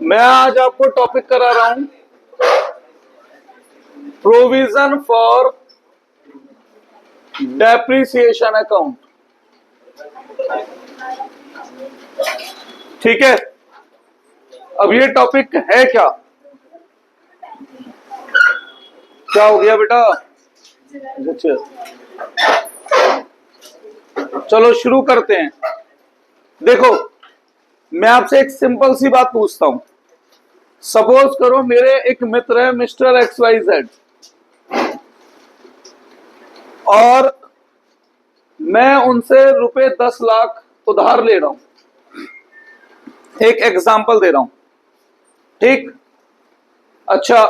मैं आज आपको टॉपिक करा रहा हूं प्रोविजन फॉर डेप्रिसिएशन अकाउंट। ठीक है, अब ये टॉपिक है क्या? क्या हो गया बेटा? अच्छा, चलो शुरू करते हैं। देखो, मैं आपसे एक सिंपल सी बात पूछता हूं। सपोज करो मेरे एक मित्र है मिस्टर XYZ, और मैं उनसे रुपए 10 लाख उधार ले रहा हूं। एक एग्जांपल दे रहा हूं, ठीक? अच्छा,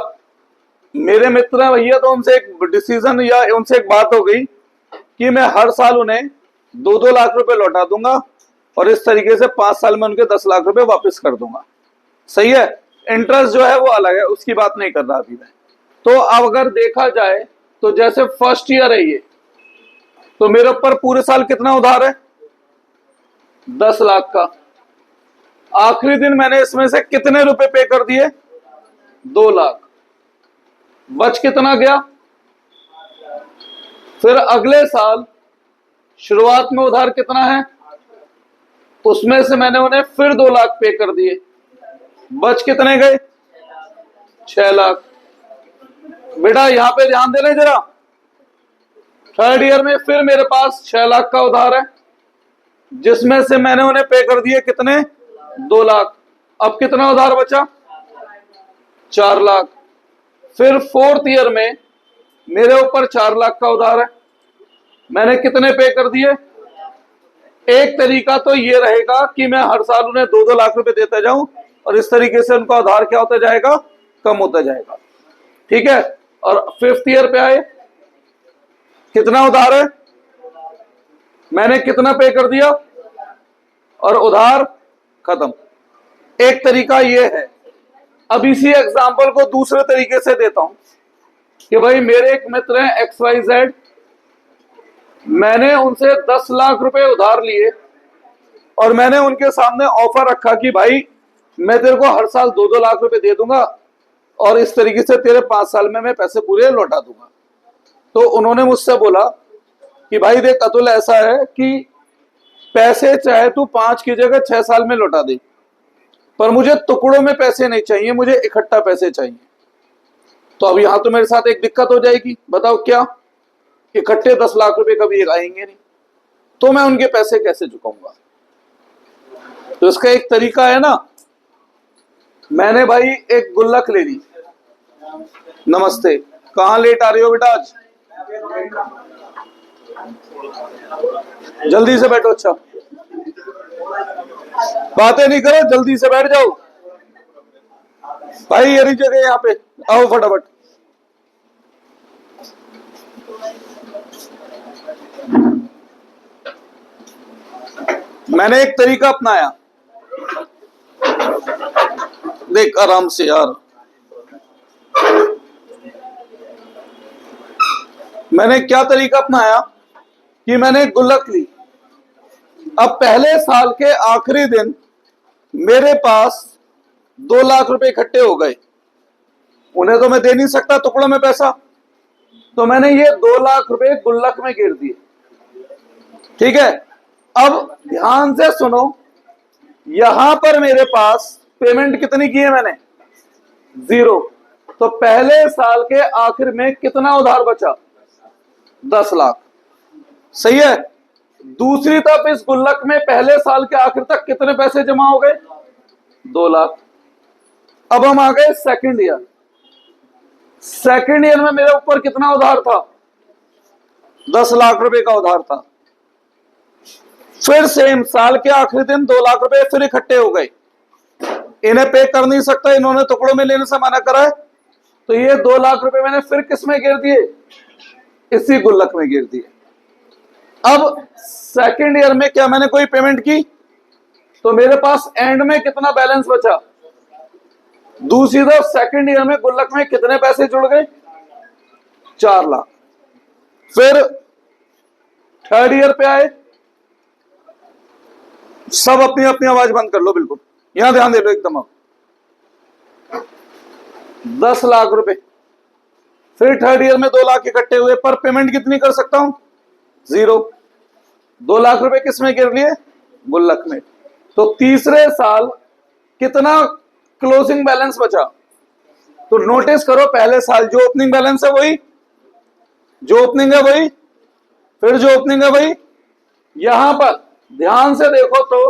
मेरे मित्र हैं भैया, तो उनसे एक डिसीजन या उनसे एक बात हो गई कि मैं हर साल उन्हें 2-2 लाख रुपए लौटा दूंगा और इस तरीके से 5 साल में उनके 10 लाख रुपए वापस कर दूंगा। सही है, इंटरेस्ट जो है वो अलग है, उसकी बात नहीं कर रहा अभी मैं। तो अब अगर देखा जाए तो जैसे फर्स्ट ईयर है ये, तो मेरे ऊपर पूरे साल कितना उधार है? 10 लाख का। आखिरी दिन मैंने इसमें से कितने रुपए पे कर दिए? 2 लाख। बच कितना गया? फिर अगले साल शुरुआत में उधार कितना है, उसमें से मैंने उन्हें फिर 2 लाख पे कर दिए। बच कितने गए? 6 लाख। बेटा यहां पे ध्यान देना जरा, थर्ड ईयर में फिर मेरे पास 6 लाख का उधार है, जिसमें से मैंने उन्हें पे कर दिए कितने? 2 लाख। अब कितना उधार बचा? 4 लाख। फिर फोर्थ ईयर में मेरे ऊपर 4 लाख का उधार है, मैंने कितने पे कर दिए? एक तरीका तो ये रहेगा कि मैं हर साल उन्हें 2-2 लाख रुपए देता जाऊं और इस तरीके से उनका उधार क्या होता जाएगा? कम होता जाएगा। ठीक है, और फिफ्थ ईयर पे आए, कितना उधार है, मैंने कितना पे कर दिया और उधार खत्म। एक तरीका ये है। अब इसी एग्जांपल को दूसरे तरीके से देता हूं कि भाई मेरे एक मित्र हैं XYZ, मैंने उनसे 10 लाख रुपए उधार लिए और मैंने उनके सामने ऑफर रखा कि भाई मैं तेरे को हर साल 2-2 लाख रुपए दे दूंगा और इस तरीके से तेरे 5 साल में मैं पैसे पूरे लौटा दूंगा। तो उन्होंने मुझसे बोला कि भाई देख अतुल, ऐसा है कि पैसे चाहे तू 5 की जगह 6 साल में लौटा दे, पर मुझे टुकड़ों में पैसे नहीं चाहिए, मुझे इकट्ठा पैसे चाहिए। तो अब यहां तो मेरे साथ एक दिक्कत हो जाएगी, बताओ क्या? इकट्ठे 10 लाख रुपए कभी आएंगे नहीं, तो मैं उनके पैसे कैसे चुकाऊंगा? तो इसका एक तरीका है ना, मैंने भाई एक गुल्लक ले ली। नमस्ते, कहां लेट आ रही हो बेटा आज? जल्दी से बैठो। अच्छा, बातें नहीं करो, जल्दी से बैठ जाओ भाई, यही जगह यहाँ पे आओ फटाफट। मैंने एक तरीका अपनाया, देख आराम से यार। मैंने क्या तरीका अपनाया कि मैंने गुल्लक ली। अब पहले साल के आखिरी दिन मेरे पास 2 लाख रुपए इकट्ठे हो गए, उन्हें तो मैं दे नहीं सकता टुकड़ों में पैसा, तो मैंने ये 2 लाख रुपए गुल्लक में गिर दिए। ठीक है, अब ध्यान से सुनो, यहां पर मेरे पास पेमेंट कितनी की है मैंने? 0। तो पहले साल के आखिर में कितना उधार बचा? 10 लाख। सही है। दूसरी तरफ इस गुल्लक में पहले साल के आखिर तक कितने पैसे जमा हो गए? 2 लाख। अब हम आ गए सेकंड ईयर। सेकंड ईयर में मेरे ऊपर कितना उधार था? 10 लाख रुपए का उधार था। फिर सेम साल के आखिरी दिन 2 लाख रुपए फिर इकट्ठे हो गए, इन्हें पे कर नहीं सकता, इन्होंने टुकड़ों में लेने से मना करा है, तो ये 2 लाख रुपए मैंने फिर किस में गिर दिए? इसी गुल्लक में गिर दिए। अब सेकंड ईयर में क्या मैंने कोई पेमेंट की? तो मेरे पास एंड में कितना बैलेंस बचा? दूसरी तरफ सेकंड ईयर में गुल्लक में कितने पैसे जुड़ गए? 4 लाख। फिर थर्ड ईयर पे आए, सब अपनी अपनी आवाज बंद कर लो, बिल्कुल यहां ध्यान दे लो एकदम। अब 10 लाख रुपए। फिर थर्ड ईयर में 2 लाख इकट्ठे हुए, पर पेमेंट कितनी कर सकता हूं? 0। 2 लाख रुपए किस में गिर लिए? गुल्लक में। तो तीसरे साल कितना क्लोजिंग बैलेंस बचा? तो नोटिस करो, पहले साल जो ओपनिंग बैलेंस है वही, जो ओपनिंग है वही, फिर जो ओपनिंग है वही। यहां पर ध्यान से देखो तो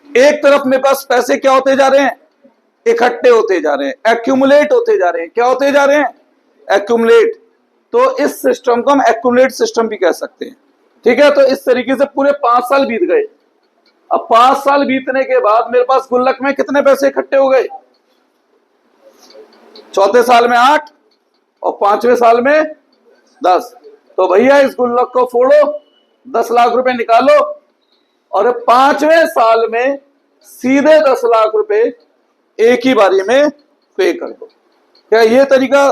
एक तरफ मेरे पास पैसे क्या होते जा रहे हैं? इकट्ठे होते जा रहे हैं, एक्यूमुलेट होते जा रहे हैं। क्या होते जा रहे हैं? एक्यूमुलेट। तो इस सिस्टम को हम एक्यूमुलेट सिस्टम भी कह सकते हैं। ठीक है, तो इस तरीके से पूरे 5 साल बीत गए। अब 5 साल बीतने के बाद मेरे पास गुल्लक में कितने पैसे इकट्ठे हो गए? चौथे साल में 8 और 5वें साल में 10। तो भैया इस गुल्लक को फोड़ो, 10 लाख रुपए निकालो और 5वें साल में सीधे 10 लाख रुपए एक ही बारी में पे कर दो। क्या ये तरीका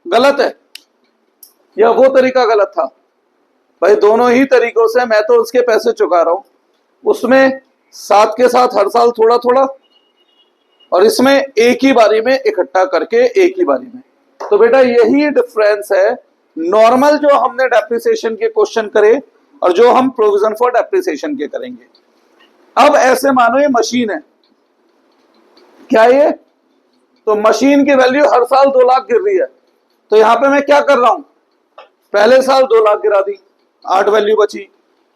गलत है या वो तरीका गलत था? भाई दोनों ही तरीकों से मैं तो उसके पैसे चुका रहा हूं, उसमें साथ के साथ हर साल थोड़ा थोड़ा, और इसमें एक ही बारी में इकट्ठा करके एक ही बारी में। तो बेटा यही डिफरेंस है नॉर्मल जो हमने डेप्रिसिएशन के क्वेश्चन करे और जो हम प्रोविजन फॉर डेप्रिसिएशन के करेंगे। अब ऐसे मानो ये मशीन है, क्या ये? तो मशीन की वैल्यू हर साल 2 लाख गिर रही है। तो यहां पे मैं क्या कर रहा हूं? पहले साल 2 लाख गिरा दी, 8 वैल्यू बची,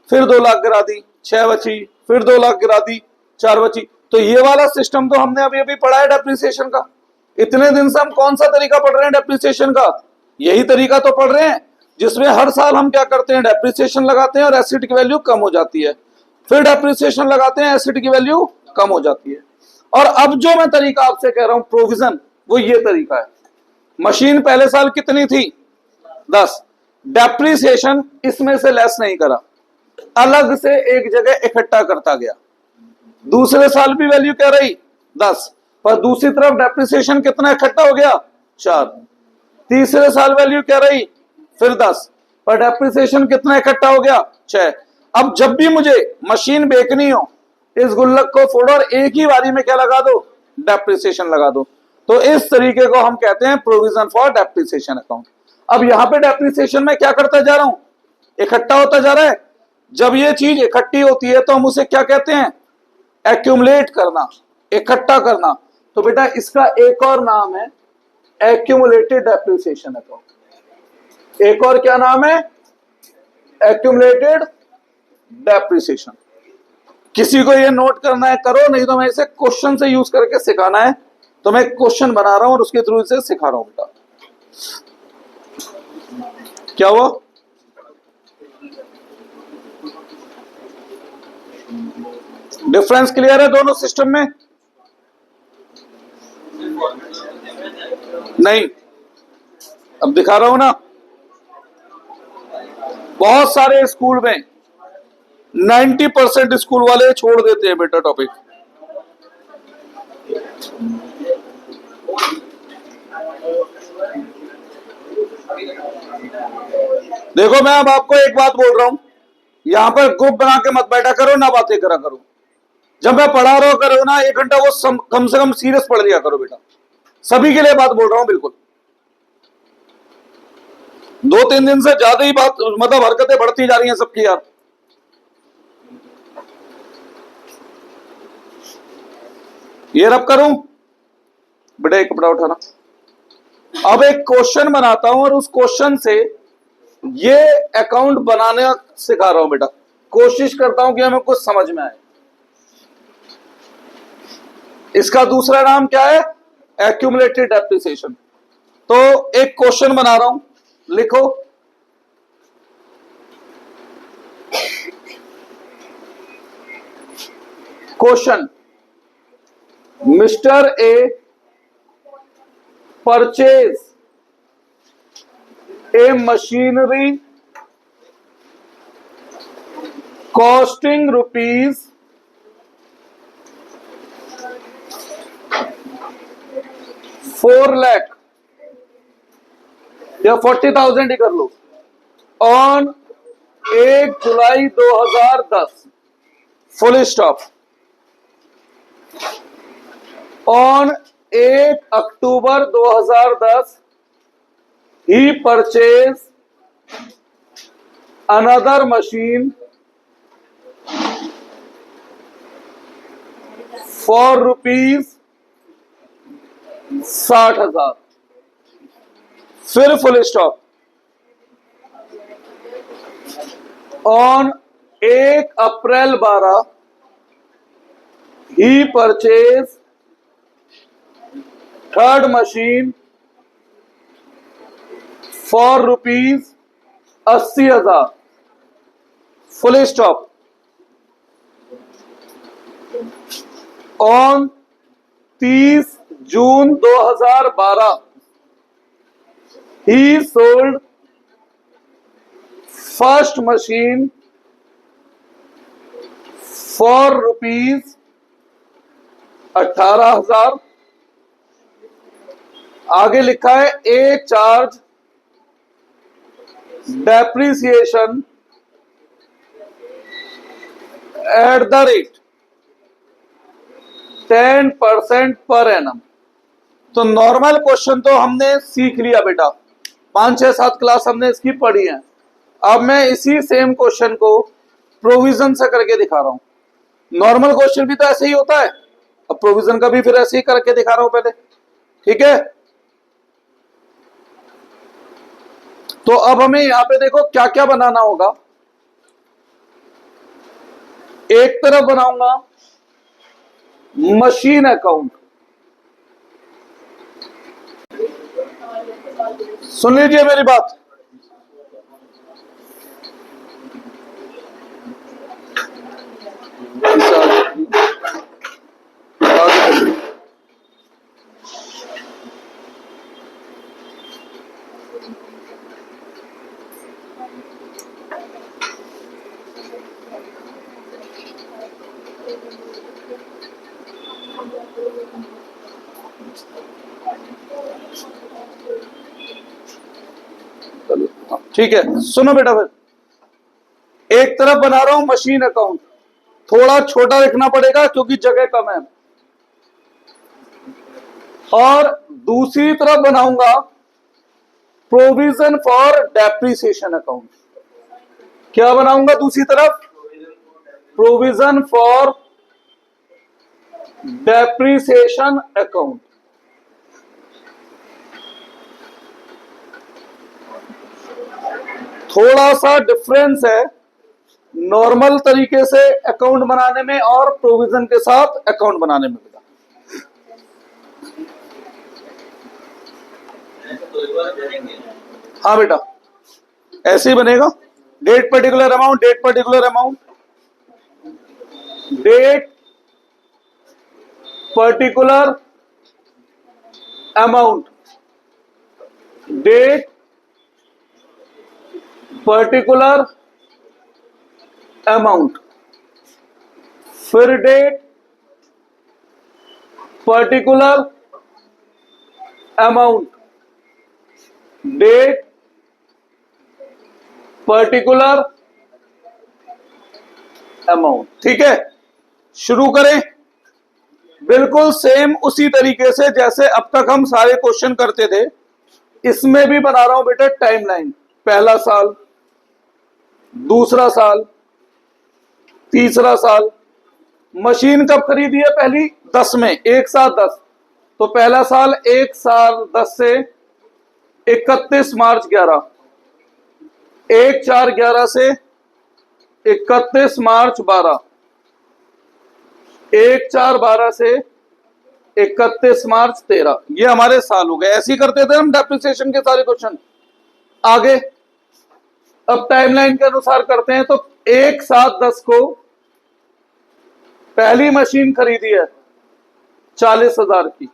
फिर 2 लाख गिरा दी, 6 बची, फिर 2 लाख गिरा दी, 4 बची। तो ये वाला सिस्टम तो हमने अभी अभी पढ़ा है डेप्रिसिएशन का। इतने दिन से हम कौन सा तरीका पढ़ रहे हैं डेप्रिसिएशन का? यही तरीका तो पढ़ रहे हैं जिसमें हर साल हम क्या करते हैं? डेप्रिसिएशन लगाते हैं और एसिड की वैल्यू कम हो जाती है, फिर डेप्रिसिएशन लगाते हैं, एसिड की वैल्यू कम हो जाती है। और अब जो मैं तरीका आपसे कह रहा हूं प्रोविजन, वो ये तरीका है। मशीन पहले साल कितनी थी? 10। डेप्रिसिएशन इसमें से लेस नहीं करा, अलग से एक जगह इकट्ठा करता गया। दूसरे साल भी वैल्यू क्या रही? 10, पर दूसरी तरफ डेप्रिसिएशन कितना इकट्ठा हो गया? 4। तीसरे साल वैल्यू क्या रही? फिर 10, पर डेप्रिसिएशन कितना इकट्ठा हो गया? 6। अब जब भी मुझे मशीन बेचनी हो, इस गुल्लक को फोड़ो और एक ही बारी में क्या लगा दो? डेप्रिसिएशन लगा दो। तो इस तरीके को हम कहते हैं प्रोविजन फॉर डेप्रिसिएशन अकाउंट। अब यहां पे डेप्रिसिएशन में क्या करता जा रहा हूं? इकट्ठा होता जा रहा है। जब ये चीज इकट्ठी होती है तो हम उसे क्या कहते हैं? एक्यूमुलेट करना, इकट्ठा करना। तो बेटा इसका एक और नाम है एक्यूमुलेटेड डेप्रिसिएशन अकाउंट। एक और क्या नाम है? Accumulated depreciation. किसी को ये नोट करना है करो, नहीं तो मैं इसे क्वेश्चन से यूज करके सिखाना है, तो मैं क्वेश्चन बना रहा हूं और उसके थ्रू इसे सिखा रहा हूं बेटा। क्या हुआ? डिफरेंस क्लियर है दोनों सिस्टम में? नहीं, अब दिखा रहा हूं ना। बहुत सारे स्कूल में 90% स्कूल वाले छोड़ देते हैं बेटा टॉपिक। देखो मैं अब आपको एक बात बोल रहा हूं, यहां पर ग्रुप बना के मत बैठा करो, ना बातें करा करो। जब मैं पढ़ा रहा करो ना 1 घंटा, वो कम से कम सीरियस पढ़ लिया करो बेटा। सभी के लिए बात बोल रहा हूं बिल्कुल। 2-3 दिन से ज्यादा ही बात, मतलब हरकतें बढ़ती जा रही हैं सबकी यार। ये रब करूं बेटा, एक कपड़ा उठाना। अब एक क्वेश्चन बनाता हूं और उस क्वेश्चन से ये अकाउंट बनाने सिखा रहा हूं बेटा। कोशिश करता हूं कि हमें कुछ समझ में आए। इसका दूसरा नाम क्या है? Accumulated depreciation. तो एक क्वेश्चन बना रहा हूं, लिखो। Question: mister A purchase a machinery costing rupees 4 lakh या 40,000 ही कर लो, on 1 July 2010, full stop. On 1 October 2010 he purchase another machine for ₹60,000। फिर full stop. On 1 April 12 he purchase third machine for ₹80,000। Full stop. On 30 June 2012 he sold first machine for ₹18,000। आगे लिखा है ए charge depreciation at the rate 10% per annum. तो normal question तो हमने सीख लिया बेटा, 5, 6, 7 क्लास हमने इसकी पढ़ी है। अब मैं इसी सेम क्वेश्चन को प्रोविजन से करके दिखा रहा हूं। नॉर्मल क्वेश्चन भी तो ऐसे ही होता है, अब प्रोविजन का भी फिर ऐसे ही करके दिखा रहा हूं पहले, ठीक है। तो अब हमें यहां पे देखो क्या क्या बनाना होगा। एक तरफ बनाऊंगा मशीन अकाउंट, सुन लीजिए मेरी बात। ठीक है, सुनो बेटा, फिर एक तरफ बना रहा हूं मशीन अकाउंट, थोड़ा छोटा लिखना पड़ेगा क्योंकि जगह कम है। और दूसरी तरफ बनाऊंगा प्रोविजन फॉर डेप्रिसिएशन अकाउंट। क्या बनाऊंगा दूसरी तरफ? Provision for depreciation account. थोड़ा सा डिफरेंस है नॉर्मल तरीके से अकाउंट बनाने में और प्रोविजन के साथ अकाउंट बनाने में। हाँ बेटा, ऐसे ही बनेगा। Date particular amount, date particular amount, date particular amount, date particular amount, फिर date particular amount, date particular amount. ठीक है, शुरू करें। बिल्कुल सेम उसी तरीके से जैसे अब तक हम सारे क्वेश्चन करते थे, इसमें भी बना रहा हूं बेटा टाइमलाइन। पहला साल, दूसरा साल, तीसरा साल। मशीन कब खरीदी है? पहली 10 में, 1 साल 10। तो पहला साल 1 साल 10 से 31 मार्च 11, 1/4/11 से 31 मार्च 12, 1/4/12 से 31 मार्च 13। ये हमारे साल हो गए। ऐसे ही करते थे हम डेप्रिसिएशन के सारे क्वेश्चन। आगे अब टाइमलाइन के अनुसार करते हैं। तो 1/7/10 को पहली मशीन खरीदी है 40,000 की।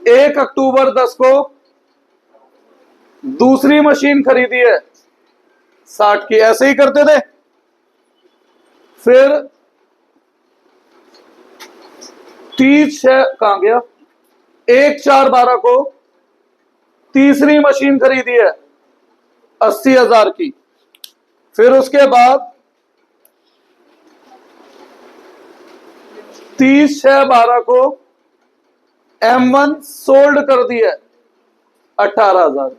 1 अक्टूबर 10 को दूसरी मशीन खरीदी है 60 की। ऐसे ही करते थे। फिर 30 कहां गया, 1/4/12 को तीसरी मशीन खरीदी है 80,000 की। फिर उसके बाद 30/6/12 को M1 सोल्ड कर दी है 18,000,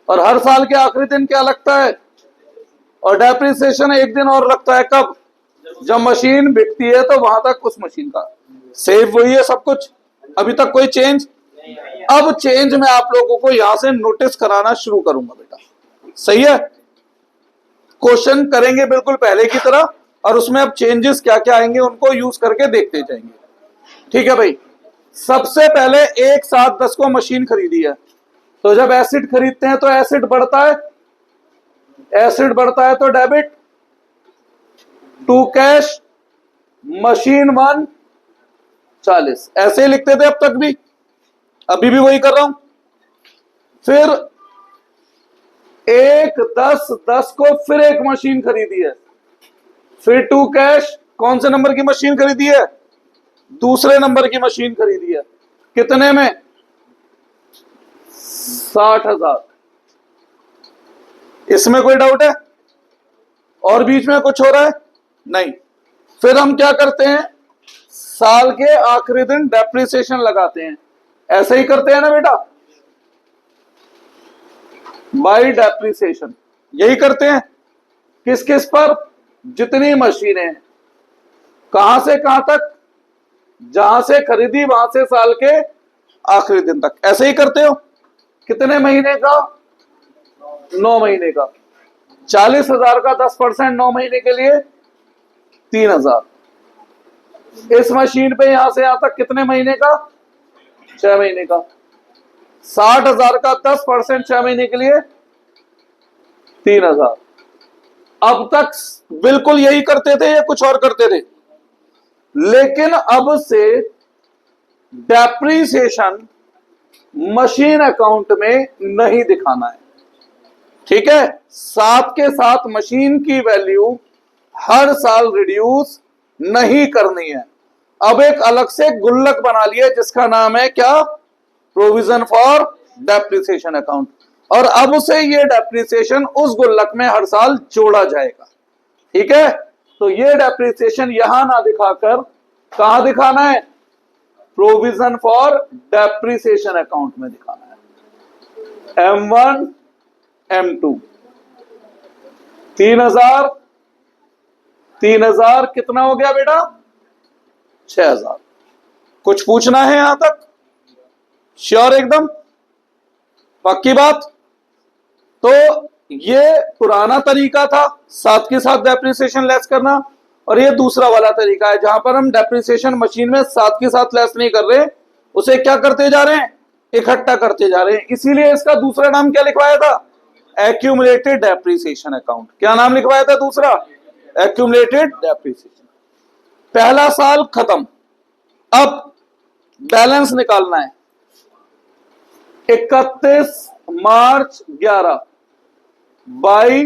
और हर साल के आखिरी दिन क्या लगता है, और डेप्रिसिएशन एक दिन और लगता है, कब, जब मशीन बिकती है, तो वहां तक उस मशीन का सेव वही है सब कुछ, अभी तक कोई चेंज। अब चेंज मैं आप लोगों को यहां से नोटिस कराना शुरू करूंगा बेटा, सही है। क्वेश्चन करेंगे बिल्कुल पहले की तरह, और उसमें अब चेंजेस क्या क्या आएंगे उनको यूज करके देखते जाएंगे, ठीक है भाई। सबसे पहले एक साथ 10 को मशीन खरीदी है, तो जब एसिड खरीदते हैं तो एसिड बढ़ता है, एसिड बढ़ता है तो डेबिट टू कैश, मशीन 1 40, ऐसे ही लिखते थे अब तक भी, अभी भी वही कर रहा हूं। फिर 1 10 10 को फिर एक मशीन खरीदी है, फिर टू कैश कौन से नंबर की मशीन खरीदी है, दूसरे नंबर की मशीन खरीदी है, कितने में, 60,000। इसमें कोई डाउट है, और बीच में कुछ हो रहा है, नहीं। फिर हम क्या करते हैं, साल के आखिरी दिन डेप्रिसिएशन लगाते हैं, ऐसे ही करते हैं ना बेटा, बाय डेप्रिसिएशन, यही करते हैं। किस किस पर, जितनी मशीनें, कहां से कहां तक, जहां से खरीदी वहां से साल के आखिरी दिन तक, ऐसे ही करते हो। कितने महीने का, 9 महीने का, 40,000 का 10% 9 महीने के लिए 3,000। इस मशीन पे यहां से यहां तक कितने महीने का, 6 महीने का। 60,000 का 10% 6 महीने के लिए 3,000। अब तक बिल्कुल यही करते थे या कुछ और करते थे, लेकिन अब से डेप्रिसिएशन मशीन अकाउंट में नहीं दिखाना है, ठीक है। साथ के साथ मशीन की वैल्यू हर साल रिड्यूस नहीं करनी है। अब एक अलग से गुल्लक बना लिया जिसका नाम है क्या, प्रोविजन फॉर डेप्रिसिएशन अकाउंट, और अब से ये डेप्रिसिएशन उस गुल्लक में हर साल जोड़ा जाएगा, ठीक है। तो ये डेप्रिसिएशन यहां ना दिखाकर कहां दिखाना है, प्रोविजन फॉर डेप्रिसिएशन अकाउंट में दिखाना है। M1 M2 3,000 3,000 कितना हो गया बेटा, 6,000। कुछ पूछना है यहां तक, श्योर, एकदम पक्की बात। तो ये पुराना तरीका था साथ के साथ डेप्रिसिएशन लेस करना, और ये दूसरा वाला तरीका है जहां पर हम डेप्रिसिएशन मशीन में साथ के साथ लेस नहीं कर रहे, उसे क्या करते जा रहे हैं, इकट्ठा करते जा रहे हैं। इसीलिए इसका दूसरा नाम क्या लिखवाया था, एक्यूमुलेटेड डेप्रिसिएशन अकाउंट। क्या नाम लिखवाया था दूसरा, एक्यूमुलेटेड डेप्रिसिएशन। पहला साल खत्म, अब बैलेंस निकालना है। 31 मार्च 11 by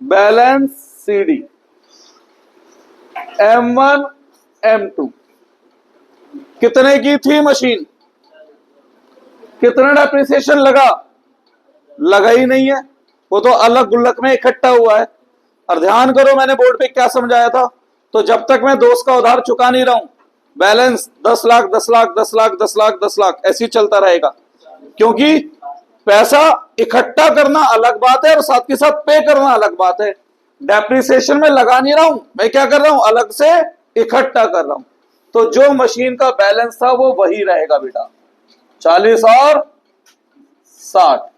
balance CD M1 M2 कितने की थी मशीन, कितना डेप्रिसिएशन लगा, लगा ही नहीं है, वो तो अलग गुल्लक में इकट्ठा हुआ है। और ध्यान करो मैंने बोर्ड पे क्या समझाया था, तो जब तक मैं दोस्त का उधार चुका नहीं रहा हूं, बैलेंस 10 लाख 10 लाख 10 लाख 10 लाख 10 लाख ऐसे ही चलता रहेगा, क्योंकि पैसा इकट्ठा करना अलग बात है और साथ के साथ पे करना अलग बात है। डेप्रिसिएशन में लगा नहीं रहा हूं, मैं क्या कर रहा हूं, अलग से इकट्ठा कर रहा हूं। तो जो मशीन का बैलेंस था वो वही रहेगा बेटा, 40 और 60,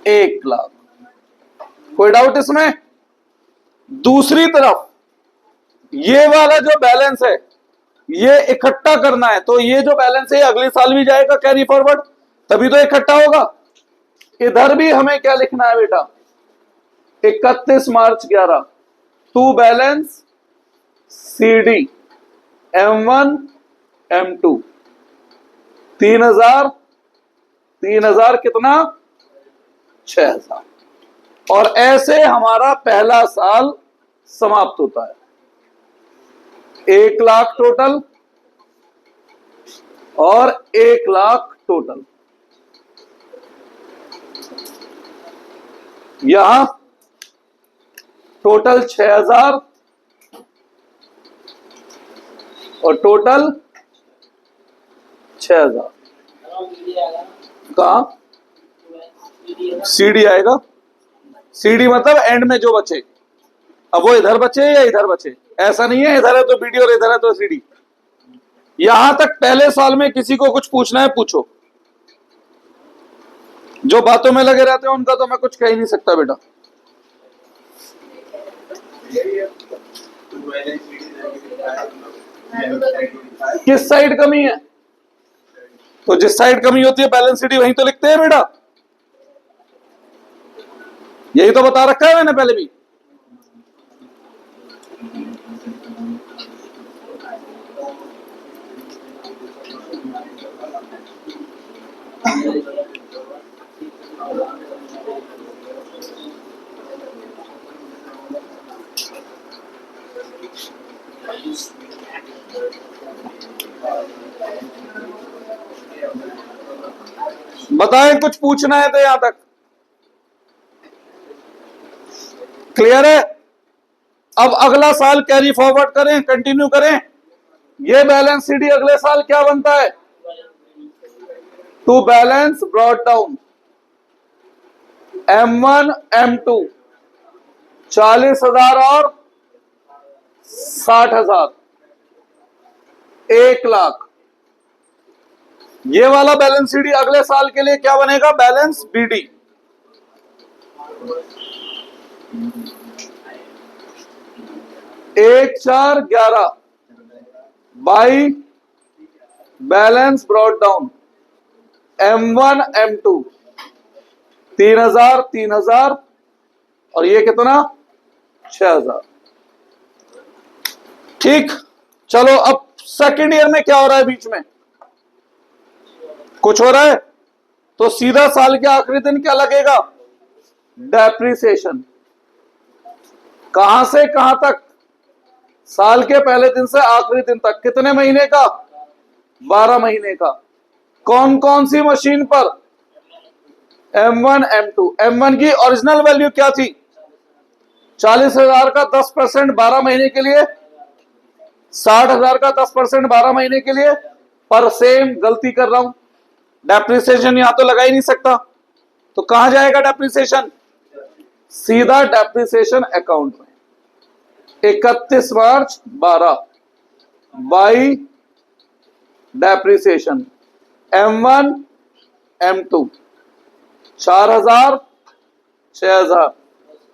1 लाख। कोई डाउट इसमें। दूसरी तरफ ये वाला जो बैलेंस है ये इकट्ठा करना है, तो ये जो बैलेंस है अगले साल भी जाएगा कैरी फॉरवर्ड, तभी तो इकट्ठा होगा। इधर भी हमें क्या लिखना है बेटा, 31 मार्च 11 to balance CD M1 M2 3,000 3,000 कितना, 6,000। और ऐसे हमारा पहला साल समाप्त होता है। 1 लाख टोटल और 1 लाख टोटल। यहां टोटल 6,000 और टोटल 6000। कहा सीडी आएगा, सीडी मतलब एंड में जो बचे। अब वो इधर बचे या इधर बचे, ऐसा नहीं है इधर है तो बीडी और इधर है तो सीडी। यहां तक पहले साल में किसी को कुछ पूछना है पूछो, जो बातों में लगे रहते हैं उनका तो मैं कुछ कह ही नहीं सकता बेटा। किस साइड कमी है, तो जिस साइड कमी होती है बैलेंस सीडी वहीं तो लिखते हैं बेटा, यही तो बता रखा है मैंने पहले भी। बताएं कुछ पूछना है तो यहां तक क्लियर है। अब अगला साल कैरी फॉरवर्ड करें, कंटिन्यू करें। ये बैलेंस सीडी अगले साल क्या बनता है, to balance brought down M1 M2 40,000 और 60,000 1,00,000। ये वाला बैलेंस सीडी अगले साल के लिए क्या बनेगा, बैलेंस बीडी। एक 4,11 by balance brought down M1 M2 3,000 3,000 और ये कितना 6,000। ठीक, चलो अब सेकेंड ईयर में क्या हो रहा है, बीच में कुछ हो रहा है तो सीधा साल के आखिरी दिन क्या लगेगा, डेप्रिसिएशन। कहां से कहां तक, साल के पहले दिन से आखिरी दिन तक, कितने महीने का, 12 महीने का। कौन कौन सी मशीन पर, M1 M2। M1 की ओरिजिनल वैल्यू क्या थी, 40,000 का 10% 12 महीने के लिए, 60,000 का 10% 12 महीने के लिए। पर सेम गलती कर रहा हूं, डेप्रिसिएशन यहां तो लगा ही नहीं सकता, तो कहां जाएगा डेप्रिसिएशन, सीधा डेप्रिसिएशन अकाउंट में। 31 March 12 by depreciation M1 M2 4,000 6,000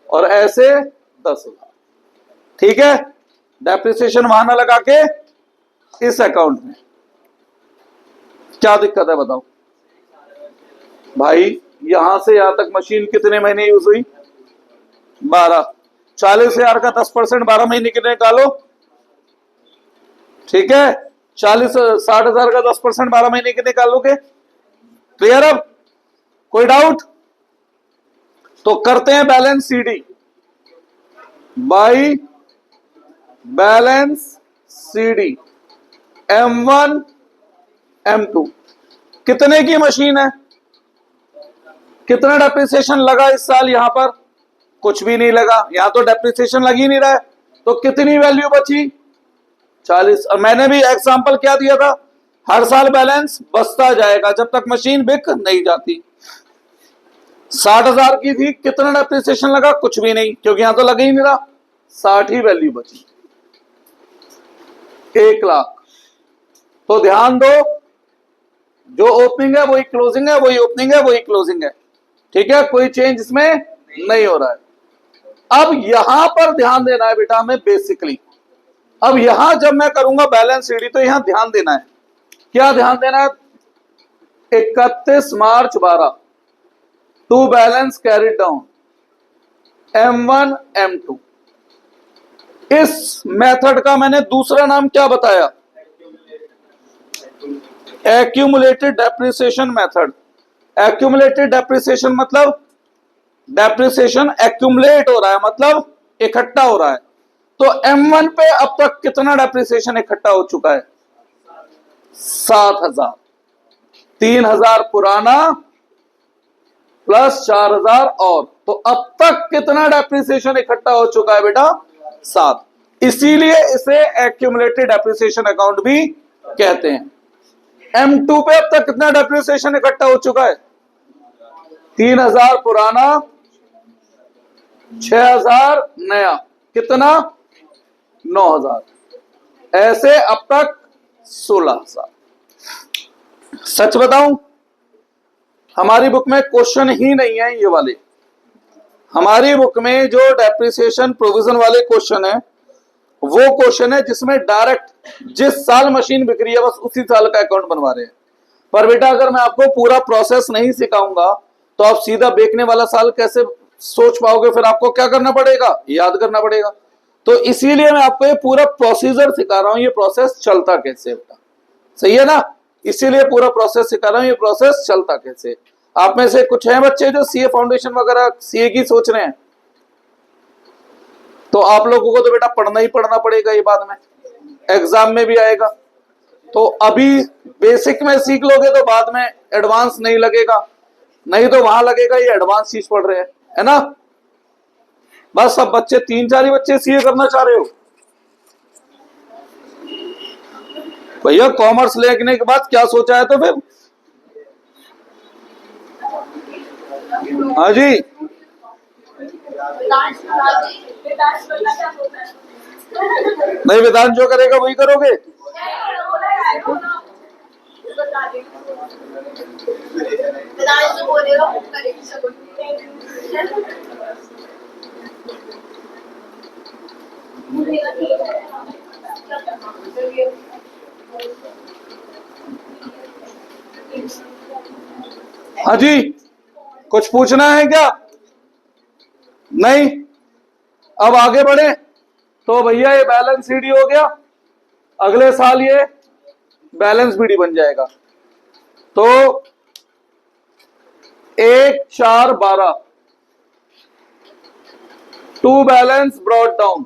और ऐसे 10,000। ठीक है, डेप्रिसिएशन वहां ना लगा के इस अकाउंट में। क्या दिक्कत है बताओ भाई, यहां से यहां तक मशीन कितने महीने यूज हुई, 12। 40,000 का 10% 12 महीने के निकालो, ठीक है। 60,000 का 10% 12 महीने के निकालोगे, क्लियर। अब कोई डाउट, तो करते हैं balance CD by balance CD M1 M2। कितने की मशीन है, कितना डेप्रिसिएशन लगा इस साल, यहां पर कुछ भी नहीं लगा, यहां तो डेप्रिसिएशन लग ही नहीं रहा है, तो कितनी वैल्यू बची, 40। और मैंने भी एग्जांपल क्या दिया था, हर साल बैलेंस बचता जाएगा जब तक मशीन बिक नहीं जाती। 60,000 की थी, कितना डेप्रिसिएशन लगा, कुछ भी नहीं, क्योंकि यहां तो लगा ही नहीं रहा, 60 ही वैल्यू बची, 1,00,000। तो ध्यान दो, जो ओपनिंग है वही क्लोजिंग है, वही ओपनिंग है वही क्लोजिंग है, ठीक है, कोई चेंज इसमें नहीं हो रहा है। अब यहां पर ध्यान देना है बेटा हमें बेसिकली। अब यहां जब मैं करूंगा बैलेंस सीडी तो यहां ध्यान देना है, क्या ध्यान देना है, 31 March 12 to balance carried down M1 M2। इस मेथड का मैंने दूसरा नाम क्या बताया, accumulated depreciation method. Accumulated depreciation मतलब डेप्रिसिएशन एक्यूमुलेट हो रहा है, मतलब इकट्ठा हो रहा है। तो M1 पे अब तक कितना डेप्रिसिएशन इकट्ठा हो चुका है, 7,000। 3,000 पुराना प्लस 4,000 और, तो अब तक कितना डेप्रिसिएशन इकट्ठा हो चुका है बेटा, 7। इसीलिए इसे एक्यूमुलेटेड डेप्रिसिएशन अकाउंट भी कहते हैं। M2 पे अब तक कितना डेप्रिसिएशन इकट्ठा हो चुका है? 3000 पुराना, 6000 नया, कितना? 9000। ऐसे अब तक 16000। सच बताऊं, हमारी बुक में क्वेश्चन ही नहीं है ये वाले। हमारी बुक में जो डेप्रिसिएशन प्रोविजन वाले क्वेश्चन है वो क्वेश्चन है जिसमें डायरेक्ट जिस साल मशीन बिक रही है बस उसी साल का अकाउंट बनवा रहे हैं। पर बेटा अगर मैं आपको पूरा प्रोसेस नहीं सिखाऊंगा तो आप सीधा बेचने वाला साल कैसे सोच पाओगे? फिर आपको क्या करना पड़ेगा? याद करना पड़ेगा। तो इसीलिए मैं आपको ये पूरा प्रोसीजर सिखा रहा हूं, ये प्रोसेस चलता कैसे बेटा, सही है ना? इसीलिए पूरा प्रोसेस सिखा रहा हूं, ये प्रोसेस चलता कैसे। आप में से कुछ हैं बच्चे जो सीए फाउंडेशन वगैरह सीए की सोच रहे हैं, तो आप लोगों को तो बेटा पढ़ना ही पढ़ना पड़ेगा, ये बाद में एग्जाम में भी आएगा। तो अभी बेसिक में सीख लोगे तो बाद में एडवांस नहीं लगेगा, नहीं तो वहां लगेगा ये एडवांस चीज पढ़ रहे हैं, है ना? बस सब बच्चे 3-4 ही बच्चे सीए करना चाह रहे हो भैया? कॉमर्स लेने के बाद क्या सोचा है तो फिर? हाँ जी, नहीं वेदांत जो करेगा वही करोगे? हाँ जी, कुछ पूछना है क्या? नहीं? अब आगे बढ़े तो भैया ये बैलेंस सीडी हो गया, अगले साल ये बैलेंस बीडी बन जाएगा। तो 1-4-12 to balance brought down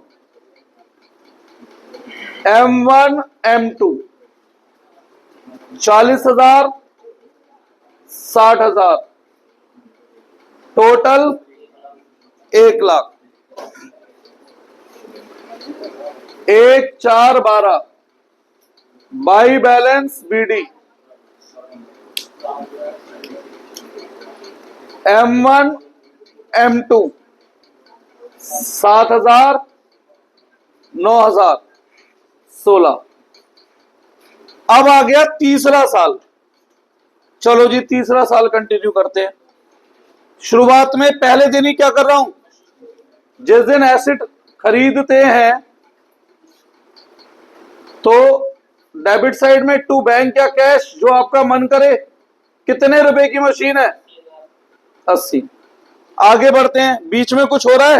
M1 M2 40,000 60,000 total 1 lakh. 1-4-12 by balance BD M1 M2 7,000 9,000 16। अब आ गया तीसरा साल। चलो जी तीसरा साल कंटिन्यू करते हैं। शुरुआत में पहले दिन ही क्या कर रहा हूं, जिस दिन एसिड खरीदते हैं तो डेबिट साइड में टू बैंक या कैश जो आपका मन करे। कितने रुपए की मशीन है? 80। आगे बढ़ते हैं, बीच में कुछ हो रहा है?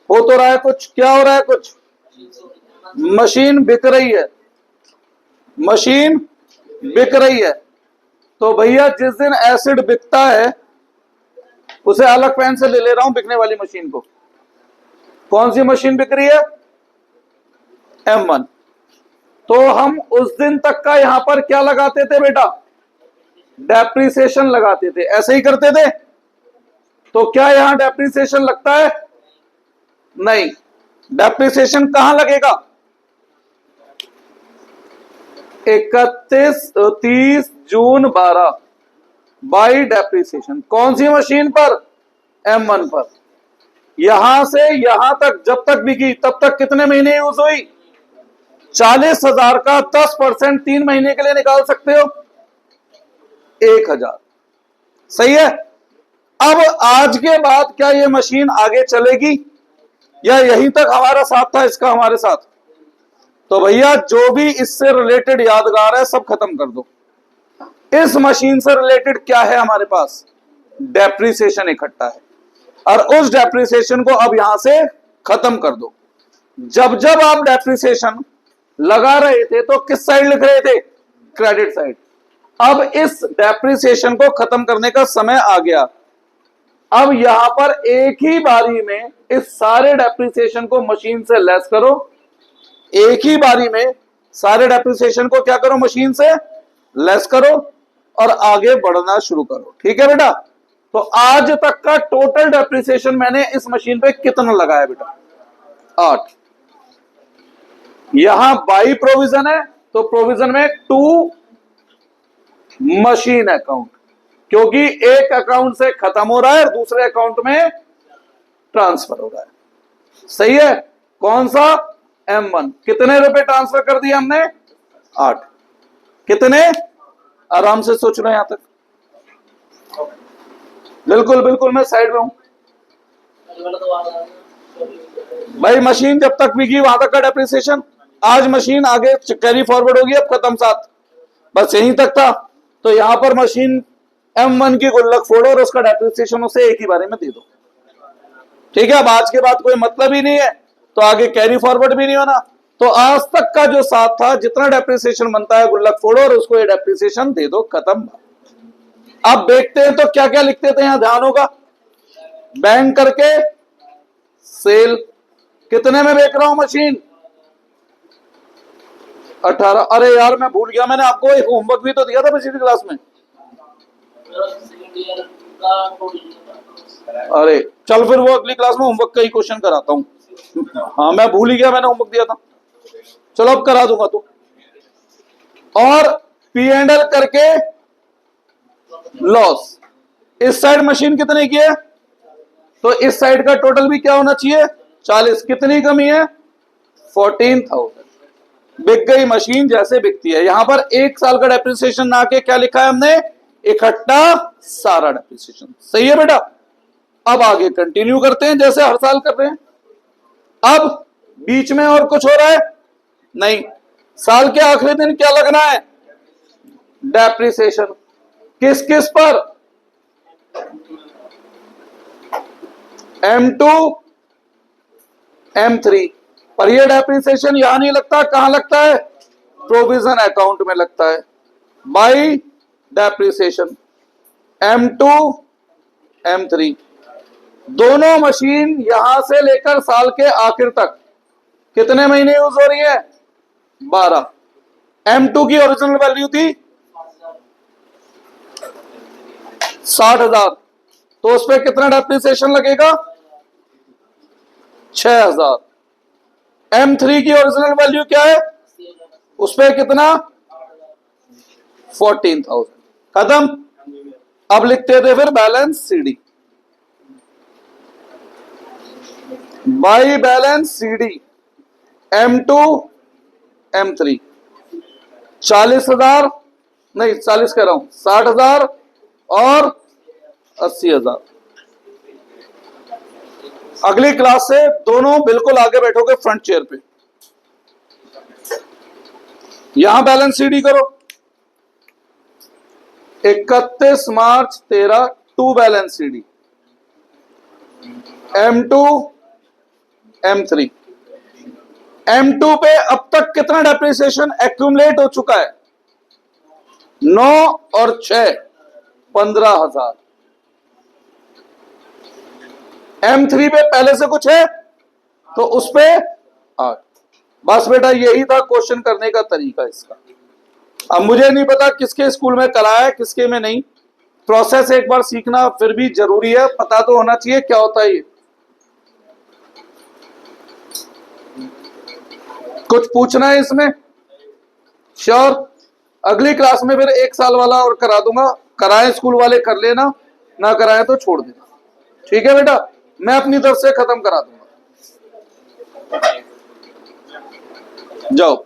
हो तो रहा है कुछ। क्या हो रहा है? कुछ मशीन बिक रही है, मशीन बिक रही है। तो भैया जिस दिन एसिड बिकता है उसे अलग पेन से ले रहा हूं बिकने वाली मशीन को। कौन सी मशीन बिक रही है? M1। तो हम उस दिन तक का यहां पर क्या लगाते थे बेटा? डेप्रिसिएशन लगाते थे, ऐसे ही करते थे। तो क्या यहां डेप्रिसिएशन लगता है? नहीं। डेप्रिसिएशन कहां लगेगा? 30 जून 12 बाई डेप्रिसिएशन। कौन सी मशीन पर? M1 पर। यहां से यहां तक जब तक बिकी तब तक कितने महीने यूज हुई? 40,000 का 10% 3 महीने के लिए निकाल सकते हो, 1,000। सही है। अब आज के बाद क्या ये मशीन आगे चलेगी या यहीं तक हमारा साथ था इसका हमारे साथ? तो भैया जो भी इससे रिलेटेड यादगार है सब खत्म कर दो। इस मशीन से रिलेटेड क्या है हमारे पास? डेप्रिसिएशन इकट्ठा है, और उस डेप्रिसिएशन को अब यहां से खत्म कर दो। जब जब आप डेप्रिसिएशन लगा रहे थे तो किस साइड लिख रहे थे? Credit side. अब इस डेप्रिसिएशन को खत्म करने का समय आ गया। अब यहां पर एक ही बारी में इस सारे डेप्रिसिएशन को मशीन से लेस करो। एक ही बारी में सारे डेप्रिसिएशन को क्या करो? मशीन से लेस करो और आगे बढ़ना शुरू करो। ठीक है बेटा? तो आज तक का टोटल डेप्रिसिएशन मैंने इस मशीन पे कितना लगाया बेटा? 8। यहां बाई प्रोविजन है तो प्रोविजन में 2 मशीन अकाउंट, क्योंकि एक अकाउंट से खत्म हो रहा है और दूसरे अकाउंट में ट्रांसफर हो रहा है। सही है। कौन सा? M1। कितने रुपए ट्रांसफर कर दिए हमने? 8। कितने? आराम से सोच लो यहां तक। बिल्कुल बिल्कुल, मैं साइड में हूं भाई। मशीन जब तक बिकी वहां तक का डेप्रिसिएशन। आज मशीन आगे कैरी फॉरवर्ड होगी, अब खत्म साथ, बस यहीं तक था। तो यहां पर मशीन M1 की गुल्लक फोड़ो और उसका डेप्रिसिएशन उसे एक ही बारे में दे दो। ठीक है। अब आज के बाद कोई मतलब ही नहीं है तो आगे कैरी फॉरवर्ड भी नहीं होना। तो आज तक का जो साथ था, जितना डेप्रिसिएशन बनता है गुल्लक फोड़ो और उसको ये डेप्रिसिएशन दे दो, खत्म। अब देखते हैं तो क्या क्या लिखते थे, यहां ध्यान होगा। बैंक करके सेल। कितने में बेच रहा हूं मशीन? 18। अरे यार मैं भूल गया, मैंने आपको एक होमवर्क भी तो दिया था पिछली क्लास में। अरे चल फिर वो अगली क्लास में होमवर्क का ही क्वेश्चन कराता हूं। हाँ मैं भूल ही गया, मैंने होमवर्क दिया था। चलो अब करा दूंगा तो। और P&L करके लॉस। इस साइड मशीन कितने की है? तो इस साइड का टोटल भी क्या होना चाहिए? 40। कितनी कमी है? 14,000। बिक गई मशीन जैसे बिकती है। यहां पर एक साल का डेप्रिसिएशन ना के क्या लिखा है हमने? इकट्ठा सारा डेप्रिसिएशन। सही है बेटा। अब आगे कंटिन्यू करते हैं जैसे हर साल कर रहे हैं। अब बीच में और कुछ हो रहा है? नहीं। साल के आखिरी दिन क्या लगना है? डेप्रिसिएशन। किस किस पर? M2 M3 पर। यह डेप्रिसिएशन यहां नहीं लगता, कहां लगता है? प्रोविजन अकाउंट में लगता है। बाई डेप्रिसिएशन M2 M3 दोनों मशीन यहां से लेकर साल के आखिर तक कितने महीने यूज हो रही है? 12। M2 की ओरिजिनल वैल्यू थी 60,000, तो उस पर कितना डेप्रिसिएशन लगेगा? 6,000। M3 की ओरिजिनल वैल्यू क्या है? उस पर कितना? 14,000। खत्म। अब लिखते थे फिर balance CD। By balance CD M2 M3 40,000 नहीं 40 कह रहा हूं, 60,000 और 80,000। अगली क्लास से दोनों बिल्कुल आगे बैठोगे फ्रंट चेयर पे। यहां बैलेंस CD करो। 31 मार्च 13 to balance CD M2 M3। M2 पे अब तक कितना डेप्रिसिएशन एक्यूमुलेट हो चुका है? 9 और 6 15,000। M3 पे पहले से कुछ है तो उस पे 8। बस बेटा यही था क्वेश्चन करने का तरीका इसका। अब मुझे नहीं पता किसके स्कूल में कराया किसके में नहीं। प्रोसेस एक बार सीखना फिर भी जरूरी है, पता तो होना चाहिए क्या होता है ये। कुछ पूछना है इसमें? श्योर। अगली क्लास में फिर एक साल वाला और करा दूंगा। कराए स्कूल वाले कर लेना, ना कराए तो छोड़ देना। ठीक है बेटा, मैं अपनी तरफ से खत्म करा दूंगा। जाओ।